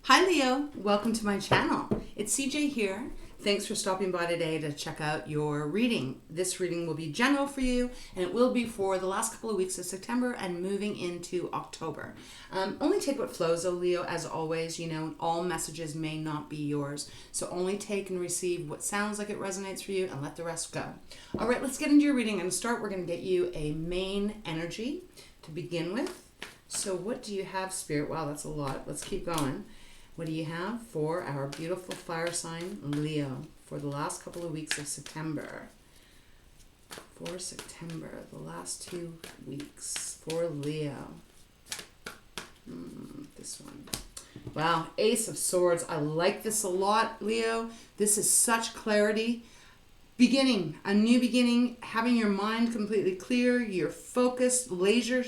Hi Leo, welcome to my channel. It's CJ here. Thanks for stopping by today to check out your reading. This reading will be general for you, and it will be for the last couple of weeks of September and moving into October. Only take what flows though, Leo, as always. You know, all messages may not be yours. So only take and receive what sounds like it resonates for you and let the rest go. All right, let's get into your reading. And to start, we're going to get you a main energy to begin with. So what do you have, Spirit? Wow, that's a lot. Let's keep going. What do you have for our beautiful fire sign, Leo, for the last couple of weeks of September? For September, the last 2 weeks for Leo. This one. Wow, Ace of Swords. I like this a lot, Leo. This is such clarity. Beginning, a new beginning, having your mind completely clear, you're focused, laser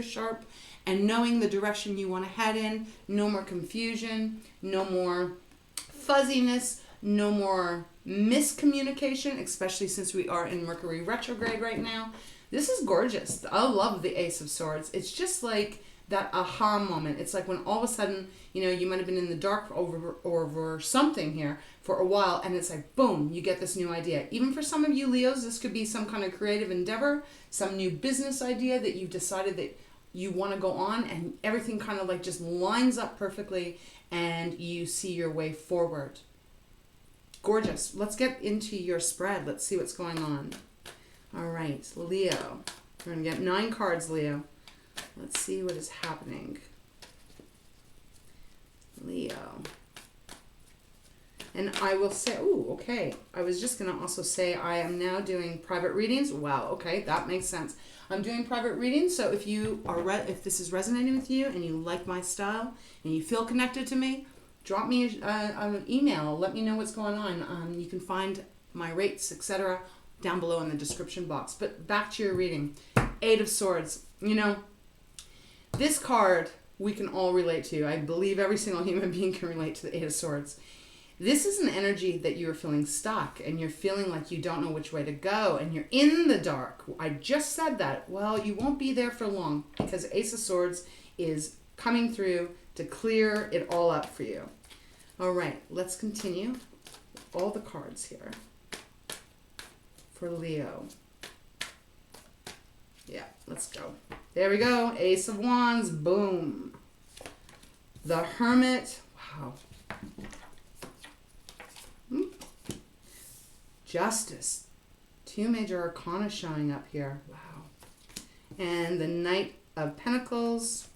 sharp, and knowing the direction you want to head in. No more confusion, no more fuzziness, no more miscommunication, especially since we are in Mercury retrograde right now. This is gorgeous. I love the Ace of Swords. It's just like that aha moment. It's like when all of a sudden, you know, you might have been in the dark over something here for a while, and it's like, boom, you get this new idea. Even for some of you Leos, this could be some kind of creative endeavor, some new business idea that you've decided that you want to go on, and everything kind of like just lines up perfectly and you see your way forward. Gorgeous. Let's get into your spread. Let's see what's going on. All right, Leo. We're going to get 9 cards, Leo. Let's see what is happening. Leo. And I will say, okay. I was just going to also say I am now doing private readings. Wow, okay, that makes sense. I'm doing private readings, so if you are if this is resonating with you and you like my style and you feel connected to me, drop me an email. Let me know what's going on. You can find my rates, etc., down below in the description box. But back to your reading. 8 of Swords. You know, this card we can all relate to. I believe every single human being can relate to the 8 of Swords. This is an energy that you're feeling stuck and you're feeling like you don't know which way to go and you're in the dark. I just said that. Well, you won't be there for long because Ace of Swords is coming through to clear it all up for you. All right, let's continue. All the cards here for Leo. Yeah, let's go. There we go. Ace of Wands. Boom. The Hermit. Wow. Justice. 2 major arcana showing up here. Wow. And the Knight of Pentacles.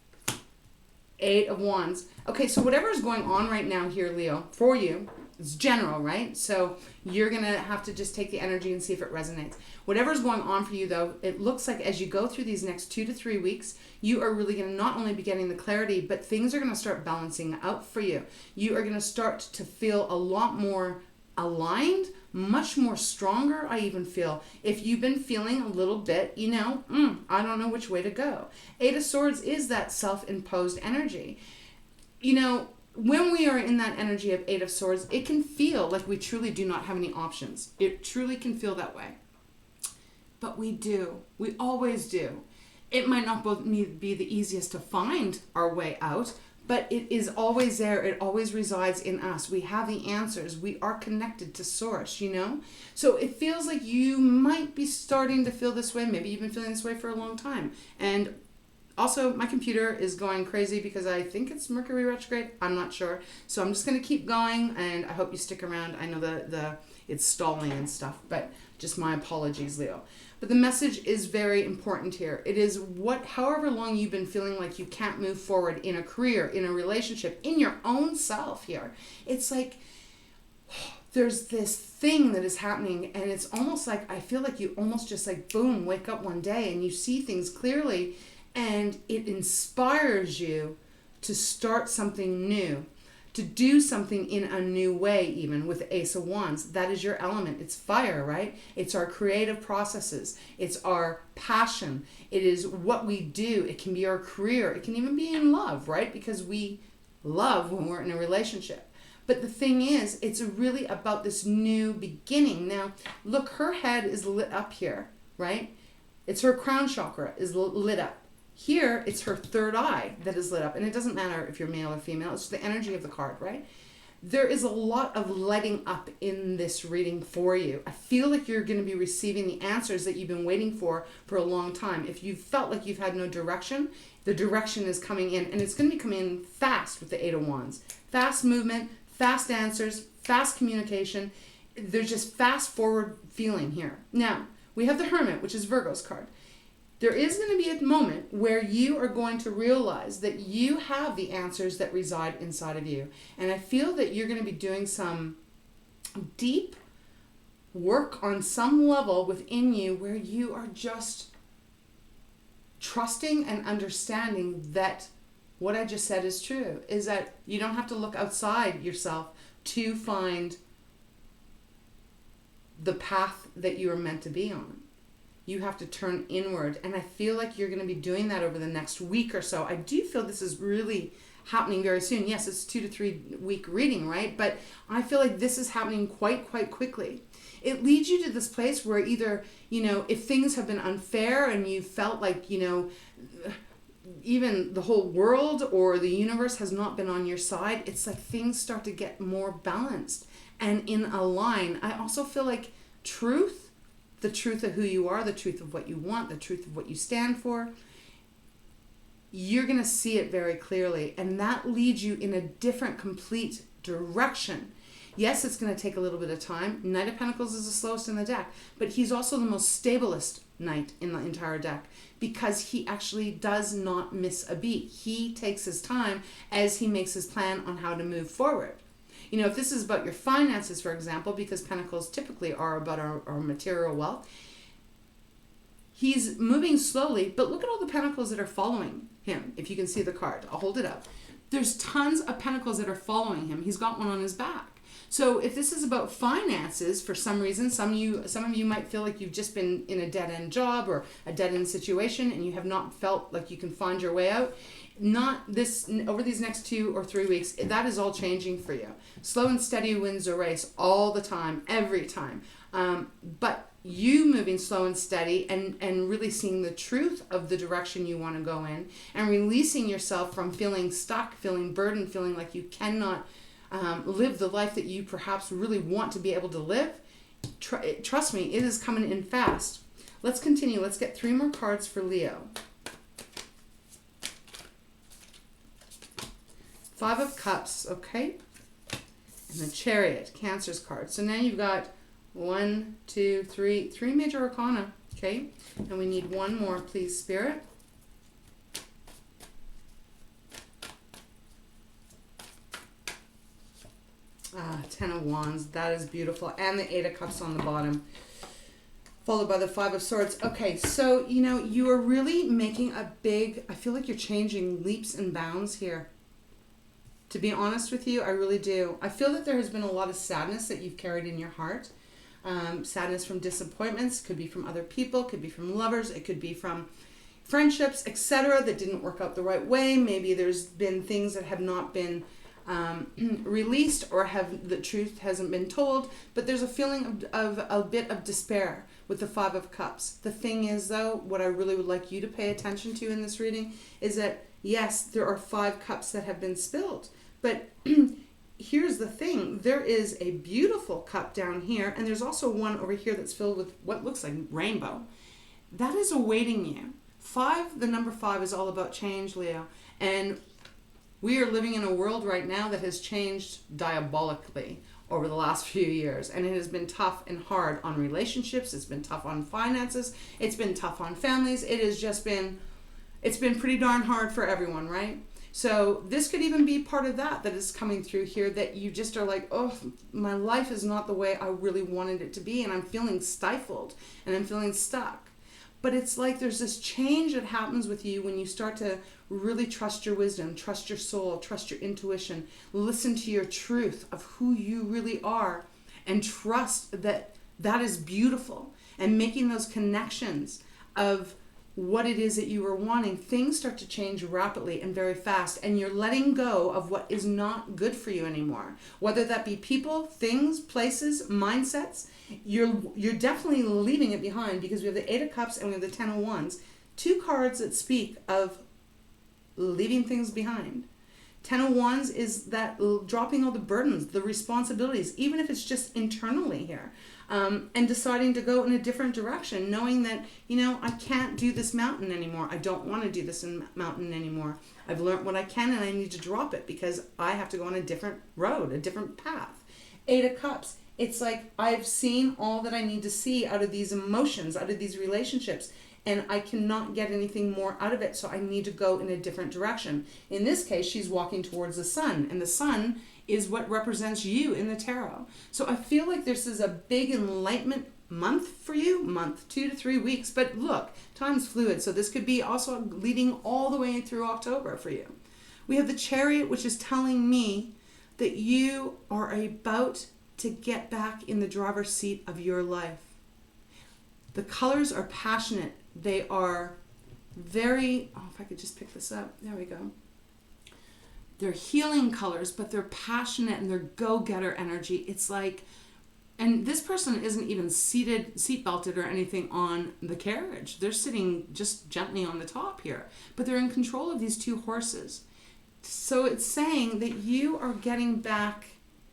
8 of Wands. Okay, so whatever is going on right now here, Leo, for you, it's general, right? So you're going to have to just take the energy and see if it resonates. Whatever's going on for you, though, it looks like as you go through these next 2 to 3 weeks, you are really going to not only be getting the clarity, but things are going to start balancing out for you. You are going to start to feel a lot more aligned, much more stronger, I even feel. If you've been feeling a little bit, you know, I don't know which way to go. 8 of Swords is that self-imposed energy. You know, when we are in that energy of 8 of Swords, it can feel like we truly do not have any options. It truly can feel that way. But we do. We always do. It might not be the easiest to find our way out, but it is always there. It always resides in us. We have the answers. We are connected to Source, you know? So it feels like you might be starting to feel this way. Maybe you've been feeling this way for a long time. And also, my computer is going crazy because I think it's Mercury retrograde. I'm not sure. So I'm just going to keep going, and I hope you stick around. I know it's stalling and stuff, but just my apologies, Leo. But the message is very important here. It is however long you've been feeling like you can't move forward in a career, in a relationship, in your own self here. It's like there's this thing that is happening, and it's almost like I feel like you almost just like, boom, wake up one day and you see things clearly, and it inspires you to start something new, to do something in a new way, even with the Ace of Wands. That is your element. It's fire, right? It's our creative processes. It's our passion. It is what we do. It can be our career. It can even be in love, right? Because we love when we're in a relationship. But the thing is, it's really about this new beginning. Now, look, her head is lit up here, right? It's her crown chakra is lit up. Here, it's her third eye that is lit up. And it doesn't matter if you're male or female. It's the energy of the card, right? There is a lot of lighting up in this reading for you. I feel like you're going to be receiving the answers that you've been waiting for a long time. If you've felt like you've had no direction, the direction is coming in. And it's going to be coming in fast with the Eight of Wands. Fast movement, fast answers, fast communication. There's just fast forward feeling here. Now, we have the Hermit, which is Virgo's card. There is going to be a moment where you are going to realize that you have the answers that reside inside of you. And I feel that you're going to be doing some deep work on some level within you where you are just trusting and understanding that what I just said is true, is that you don't have to look outside yourself to find the path that you are meant to be on. You have to turn inward. And I feel like you're going to be doing that over the next week or so. I do feel this is really happening very soon. Yes, it's 2 to 3 week reading, right? But I feel like this is happening quite quickly. It leads you to this place where either, if things have been unfair and you felt like, even the whole world or the universe has not been on your side, it's like things start to get more balanced and in a line. I also feel like truth, the truth of who you are, the truth of what you want, the truth of what you stand for, you're going to see it very clearly. And that leads you in a different, complete direction. Yes, it's going to take a little bit of time. Knight of Pentacles is the slowest in the deck, but he's also the most stablest knight in the entire deck because he actually does not miss a beat. He takes his time as he makes his plan on how to move forward. If this is about your finances, for example, because Pentacles typically are about our material wealth, he's moving slowly, but look at all the Pentacles that are following him. If you can see the card, I'll hold it up. There's tons of Pentacles that are following him. He's got one on his back. So if this is about finances, for some reason, some of you might feel like you've just been in a dead-end job or a dead-end situation and you have not felt like you can find your way out. Over these next 2 or 3 weeks, that is all changing for you. Slow and steady wins a race all the time, every time. But you moving slow and steady and really seeing the truth of the direction you want to go in and releasing yourself from feeling stuck, feeling burdened, feeling like you cannot live the life that you perhaps really want to be able to live. Trust me, it is coming in fast. Let's continue. Let's get 3 more cards for Leo. 5 of Cups, okay? And the Chariot, Cancer's card. So now you've got 1, 2, 3 major arcana, okay? And we need 1 more, please, Spirit. Ah, 10 of Wands, that is beautiful. And the 8 of Cups on the bottom, followed by the 5 of Swords. Okay, so, you are really making a big, I feel like you're changing leaps and bounds here. To be honest with you, I really do. I feel that there has been a lot of sadness that you've carried in your heart. Sadness from disappointments, could be from other people, could be from lovers, it could be from friendships, etc. that didn't work out the right way. Maybe there's been things that have not been released or the truth hasn't been told, but there's a feeling of a bit of despair with the 5 of Cups. The thing is, though, what I really would like you to pay attention to in this reading is that, yes, there are 5 cups that have been spilled, but here's the thing. There is a beautiful cup down here, and there's also one over here that's filled with what looks like rainbow. That is awaiting you. The number 5 is all about change, Leo, and we are living in a world right now that has changed diabolically over the last few years, and it has been tough and hard on relationships. It's been tough on finances. It's been tough on families. It's been pretty darn hard for everyone, right? So this could even be part of that is coming through here, that you just are like, oh, my life is not the way I really wanted it to be, and I'm feeling stifled and I'm feeling stuck. But it's like there's this change that happens with you when you start to really trust your wisdom, trust your soul, trust your intuition, listen to your truth of who you really are, and trust that that is beautiful, and making those connections of what it is that you were wanting. Things start to change rapidly and very fast, and you're letting go of what is not good for you anymore, whether that be people, things, places, mindsets. You're definitely leaving it behind, because we have the 8 of Cups and we have the 10 of Wands. two cards that speak of leaving things behind. 10 of Wands is that dropping all the burdens, the responsibilities, even if it's just internally here, and deciding to go in a different direction, knowing that, I can't do this mountain anymore. I don't want to do this mountain anymore. I've learned what I can and I need to drop it because I have to go on a different road, a different path. 8 of Cups. It's like I've seen all that I need to see out of these emotions, out of these relationships, and I cannot get anything more out of it, so I need to go in a different direction. In this case, she's walking towards the sun, and the sun is what represents you in the tarot. So I feel like this is a big enlightenment month for you, 2 to 3 weeks, but look, time's fluid, so this could be also leading all the way through October for you. We have the Chariot, which is telling me that you are about to get back in the driver's seat of your life. The colors are passionate. They are very, if I could just pick this up. There we go. They're healing colors, but they're passionate and they're go-getter energy. It's like, and this person isn't even seat-belted or anything on the carriage. They're sitting just gently on the top here, but they're in control of these two horses. So it's saying that you are getting back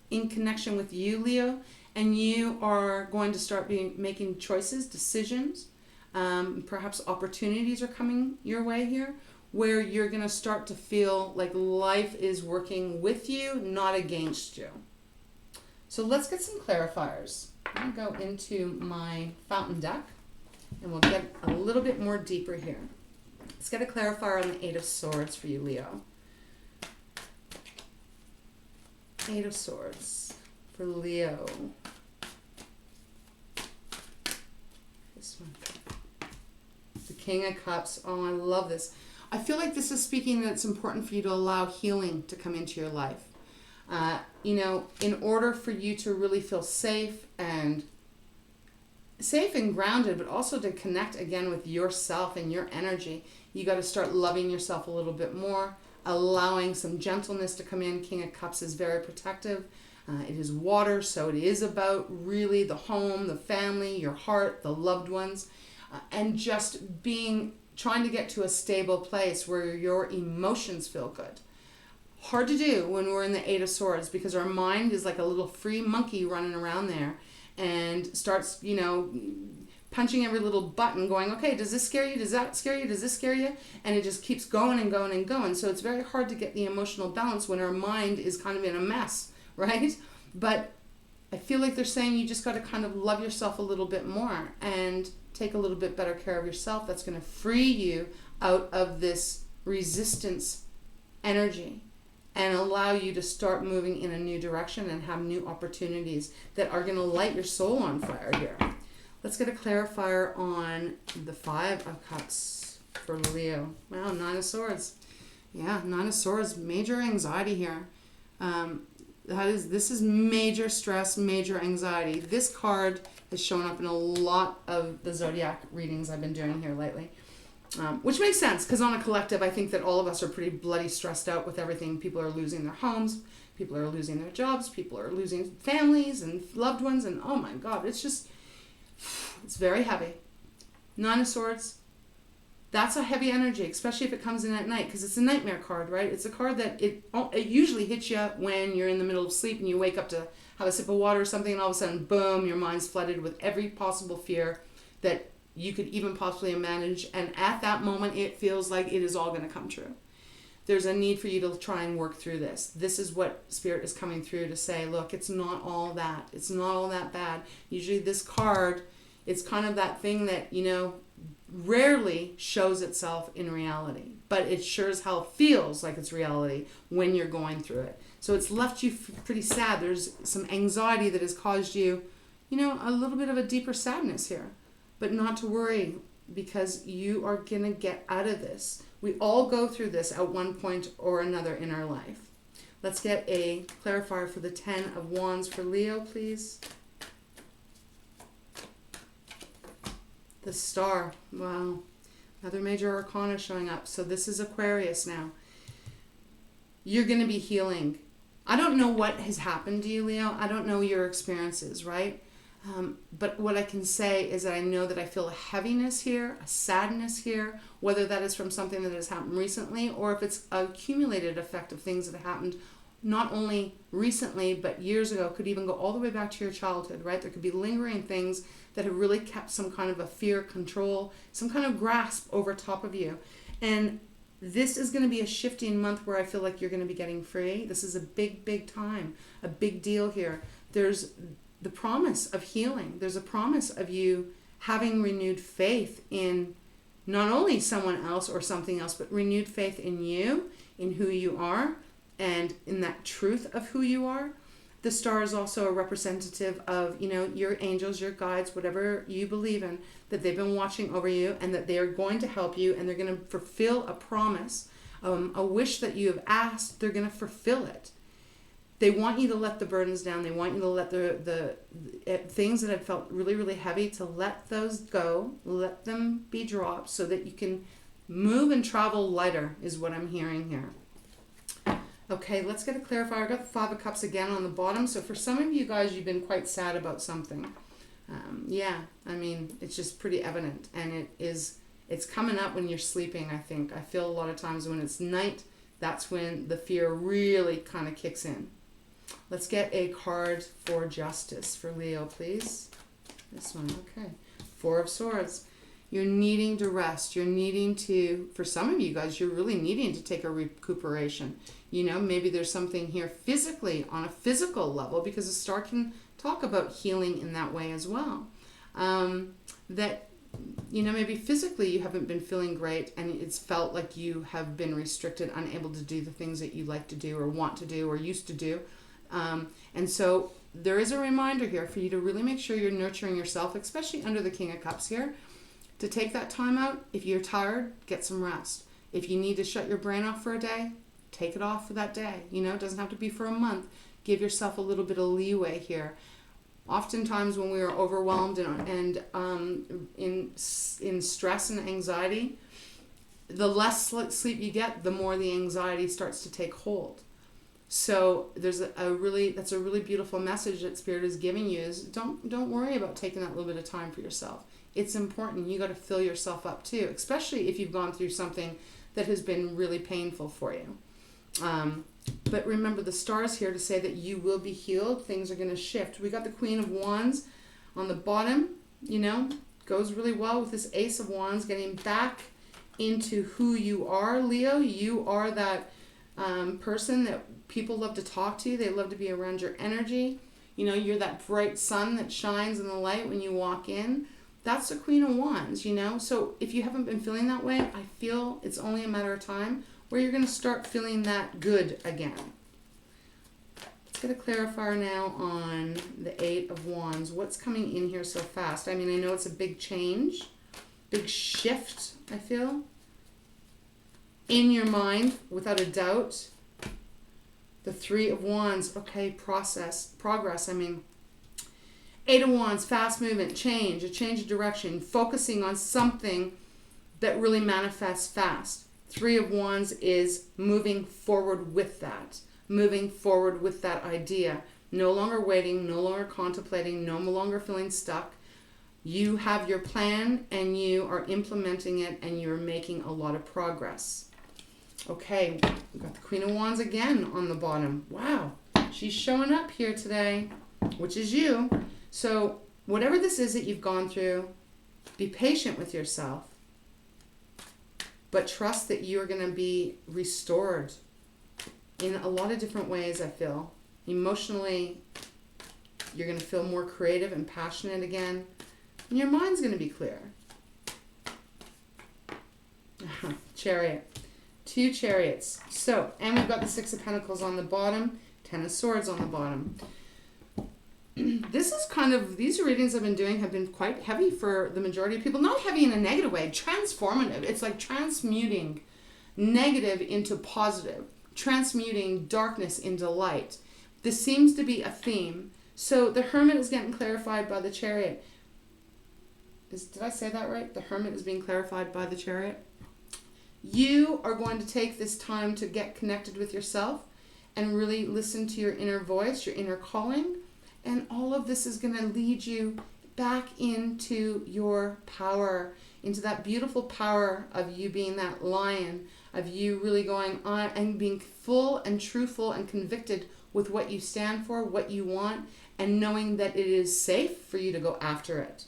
in connection with you, Leo, and you are going to start making choices, decisions. Perhaps opportunities are coming your way here where you're going to start to feel like life is working with you, not against you. So let's get some clarifiers. I'm going to go into my fountain deck and we'll get a little bit more deeper here. Let's get a clarifier on the 8 of Swords for you, Leo. 8 of Swords for Leo. This one. The King of Cups. Oh, I love this. I feel like this is speaking that it's important for you to allow healing to come into your life. In order for you to really feel safe and grounded, but also to connect again with yourself and your energy, you got to start loving yourself a little bit more, allowing some gentleness to come in. King of Cups is very protective. It is water, so it is about really the home, the family, your heart, the loved ones, and just trying to get to a stable place where your emotions feel good. Hard to do when we're in the 8 of Swords because our mind is like a little free monkey running around there and starts, punching every little button going, okay, does this scare you? Does that scare you? Does this scare you? And it just keeps going and going and going. So it's very hard to get the emotional balance when our mind is kind of in a mess, right? But I feel like they're saying you just got to kind of love yourself a little bit more and take a little bit better care of yourself. That's going to free you out of this resistance energy and allow you to start moving in a new direction and have new opportunities that are going to light your soul on fire here. Let's get a clarifier on the 5 of Cups for Leo. Wow, 9 of Swords. Yeah, 9 of Swords, major anxiety here. This is major stress, major anxiety. This card has shown up in a lot of the zodiac readings I've been doing here lately. Which makes sense, because on a collective, I think that all of us are pretty bloody stressed out with everything. People are losing their homes, people are losing their jobs, people are losing families and loved ones, and oh my God, it's very heavy. 9 of Swords, that's a heavy energy, especially if it comes in at night, because it's a nightmare card, right? It's a card that it usually hits you when you're in the middle of sleep and you wake up to have a sip of water or something, and all of a sudden, boom, your mind's flooded with every possible fear that you could even possibly manage, and at that moment it feels like it is all going to come true. There's a need for you to try and work through this. This is what Spirit is coming through to say, look, it's not all that. It's not all that bad. Usually this card, it's kind of that thing that, rarely shows itself in reality, but it sure as hell feels like it's reality when you're going through it. So it's left you pretty sad. There's some anxiety that has caused you, a little bit of a deeper sadness here. But not to worry, because you are going to get out of this. We all go through this at one point or another in our life. Let's get a clarifier for the 10 of Wands for Leo, please. The Star. Wow. Another major arcana showing up. So this is Aquarius now. You're going to be healing. I don't know what has happened to you, Leo. I don't know your experiences, right? But what I can say is that I know that I feel a heaviness here, a sadness here, whether that is from something that has happened recently or if it's an accumulated effect of things that have happened not only recently but years ago. Could even go all the way back to your childhood, right? There could be lingering things that have really kept some kind of a fear, control, some kind of grasp over top of you. And this is going to be a shifting month where I feel like you're going to be getting free. This is a big, big time, a big deal here. There's the promise of healing. There's a promise of you having renewed faith in not only someone else or something else, but renewed faith in you, in who you are, and in that truth of who you are. The star is also a representative of, your angels, your guides, whatever you believe in, that they've been watching over you and that they are going to help you and they're going to fulfill a promise, a wish that you have asked. They're going to fulfill it. They want you to let the burdens down. They want you to let the things that have felt really, really heavy, to let those go, let them be dropped so that you can move and travel lighter is what I'm hearing here. Okay, let's get a clarifier. I got the Five of Cups again on the bottom. So for some of you guys, you've been quite sad about something. It's just pretty evident. And it's coming up when you're sleeping, I think. I feel a lot of times when it's night, that's when the fear really kind of kicks in. Let's get a card for justice for Leo, please. This one, okay. Four of Swords. You're needing to rest. You're needing to, for some of you guys, you're really needing to take a recuperation. Maybe there's something here physically, on a physical level, because the star can talk about healing in that way as well. Maybe physically you haven't been feeling great and it's felt like you have been restricted, unable to do the things that you like to do or want to do or used to do. And so there is a reminder here for you to really make sure you're nurturing yourself, especially under the King of Cups here, to take that time out. If you're tired, get some rest. If you need to shut your brain off for a day, take it off for that day. It doesn't have to be for a month. Give yourself a little bit of leeway here. Oftentimes when we are overwhelmed and in stress and anxiety, the less sleep you get, the more the anxiety starts to take hold. So that's a really beautiful message that Spirit is giving you, is don't worry about taking that little bit of time for yourself. It's important. You got to fill yourself up too, especially if you've gone through something that has been really painful for you. But remember, the star's here to say that you will be healed. Things are going to shift. We got the Queen of Wands on the bottom, goes really well with this Ace of Wands, getting back into who you are, Leo. You are that person that people love to talk to. They love to be around your energy. You're that bright sun that shines in the light when you walk in. That's the Queen of Wands, So if you haven't been feeling that way, I feel it's only a matter of time where you're going to start feeling that good again. Let's get a clarifier now on the Eight of Wands. What's coming in here so fast? I know it's a big change, big shift, I feel, in your mind, without a doubt. The Three of Wands, okay, progress. Eight of Wands, fast movement, change, a change of direction, focusing on something that really manifests fast. Three of Wands is moving forward with that idea. No longer waiting, no longer contemplating, no longer feeling stuck. You have your plan and you are implementing it and you're making a lot of progress. Okay, we've got the Queen of Wands again on the bottom. Wow, she's showing up here today, which is you. So whatever this is that you've gone through, be patient with yourself, but trust that you're going to be restored in a lot of different ways, I feel. Emotionally, you're going to feel more creative and passionate again, and your mind's going to be clear. Chariot. Two chariots. So, and we've got the Six of Pentacles on the bottom, Ten of Swords on the bottom. These readings I've been doing have been quite heavy for the majority of people. Not heavy in a negative way, transformative. It's like transmuting negative into positive, transmuting darkness into light. This seems to be a theme. So the Hermit is getting clarified by the Chariot. Did I say that right? The Hermit is being clarified by the Chariot. You are going to take this time to get connected with yourself and really listen to your inner voice, your inner calling, And all of this is going to lead you back into your power, into that beautiful power of you being that lion, of you really going on and being full and truthful and convicted with what you stand for, what you want, and knowing that it is safe for you to go after it.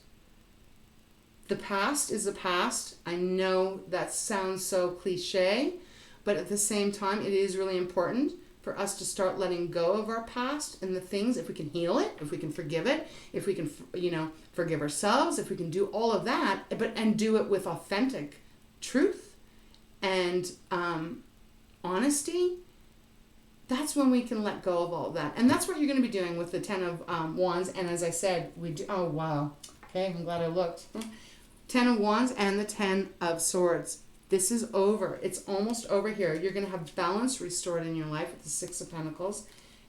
The past is the past. I know that sounds so cliche, but at the same time, it is really important for us to start letting go of our past and the things, if we can heal it, if we can forgive it, if we can, forgive ourselves, if we can do all of that, and do it with authentic truth and honesty. That's when we can let go of all of that. And that's what you're going to be doing with the 10 of Wands. And as I said, we do, oh, wow. Okay, I'm glad I looked. 10 of Wands and the 10 of Swords. This is over. It's almost over here. You're going to have balance restored in your life with the 6 of Pentacles.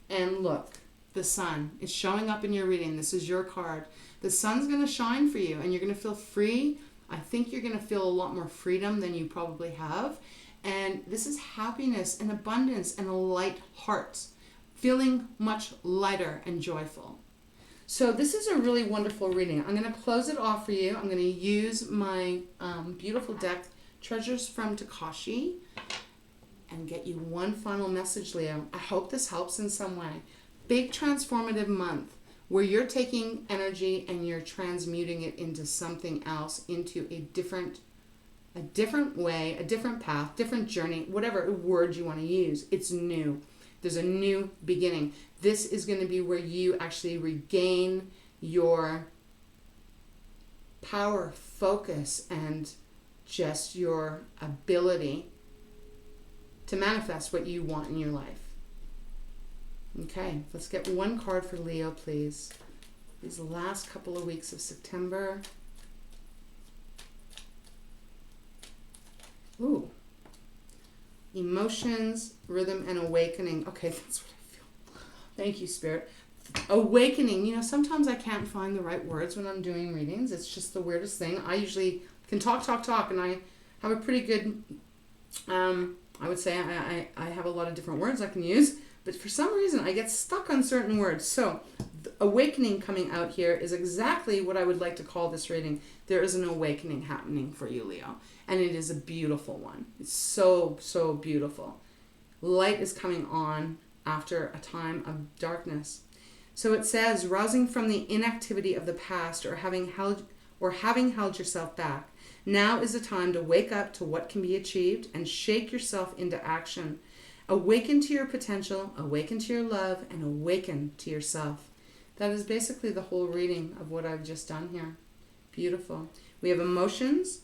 And look, the sun. It's showing up in your reading. This is your card. The sun's going to shine for you and you're going to feel free. I think you're going to feel a lot more freedom than you probably have. And this is happiness and abundance and a light heart. Feeling much lighter and joyful. So this is a really wonderful reading. I'm going to close it off for you. I'm going to use my beautiful deck, Treasures from Tikashi, and get you one final message, Leo. I hope this helps in some way. Big transformative month where you're taking energy and you're transmuting it into something else, into a different way, a different path, different journey, whatever word you want to use. It's new. There's a new beginning. This is going to be where you actually regain your power, focus, and just your ability to manifest what you want in your life. Okay, let's get one card for Leo, please. These last couple of weeks of September. Ooh. Emotions, rhythm, and awakening. Okay, that's what I feel. Thank you, Spirit. Awakening. Sometimes I can't find the right words when I'm doing readings. It's just the weirdest thing. I usually can talk, and I have a pretty good, I would say I have a lot of different words I can use, but for some reason I get stuck on certain words. So the awakening coming out here is exactly what I would like to call this reading. There is an awakening happening for you, Leo, and it is a beautiful one. It's so, so beautiful. Light is coming on after a time of darkness. So it says, rousing from the inactivity of the past or having held yourself back. Now is the time to wake up to what can be achieved and shake yourself into action. Awaken to your potential, awaken to your love, and awaken to yourself. That is basically the whole reading of what I've just done here. Beautiful. We have emotions.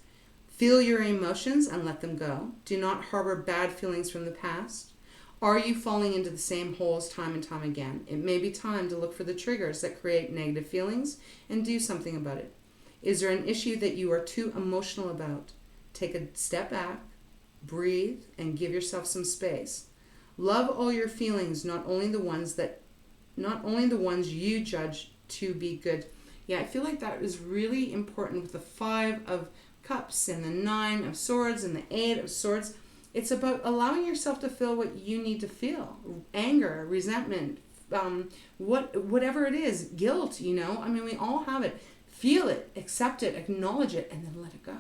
Feel your emotions and let them go. Do not harbor bad feelings from the past. Are you falling into the same holes time and time again? It may be time to look for the triggers that create negative feelings and do something about it. Is there an issue that you are too emotional about? Take a step back, breathe, and give yourself some space. Love all your feelings, not only the ones you judge to be good. Yeah, I feel like that is really important with the 5 of Cups and the 9 of Swords and the 8 of Swords. It's about allowing yourself to feel what you need to feel. Anger, resentment, whatever it is, guilt, we all have it. Feel it, accept it, acknowledge it, and then let it go.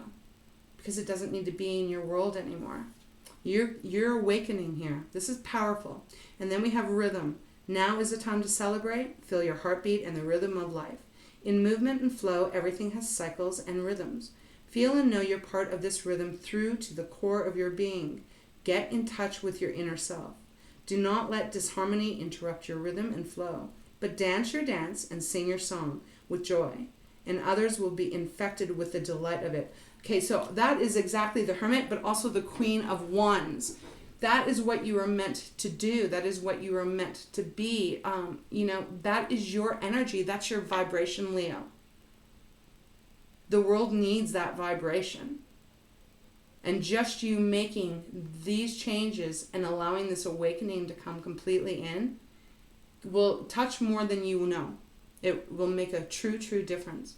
Because it doesn't need to be in your world anymore. You're awakening here. This is powerful. And then we have rhythm. Now is the time to celebrate. Feel your heartbeat and the rhythm of life. In movement and flow, everything has cycles and rhythms. Feel and know you're part of this rhythm through to the core of your being. Get in touch with your inner self. Do not let disharmony interrupt your rhythm and flow, but dance your dance and sing your song with joy, and others will be infected with the delight of it. Okay, so that is exactly the Hermit, but also the Queen of Wands. That is what you are meant to do. That is what you are meant to be. That is your energy. That's your vibration, Leo. The world needs that vibration. And just you making these changes and allowing this awakening to come completely in will touch more than you know. It will make a true, true difference.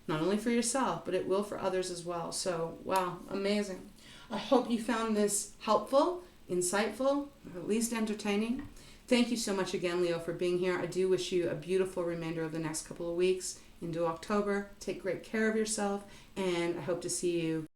Not only for yourself, but it will for others as well. So, wow, amazing. I hope you found this helpful, insightful, or at least entertaining. Thank you so much again, Leo, for being here. I do wish you a beautiful remainder of the next couple of weeks into October. Take great care of yourself, and I hope to see you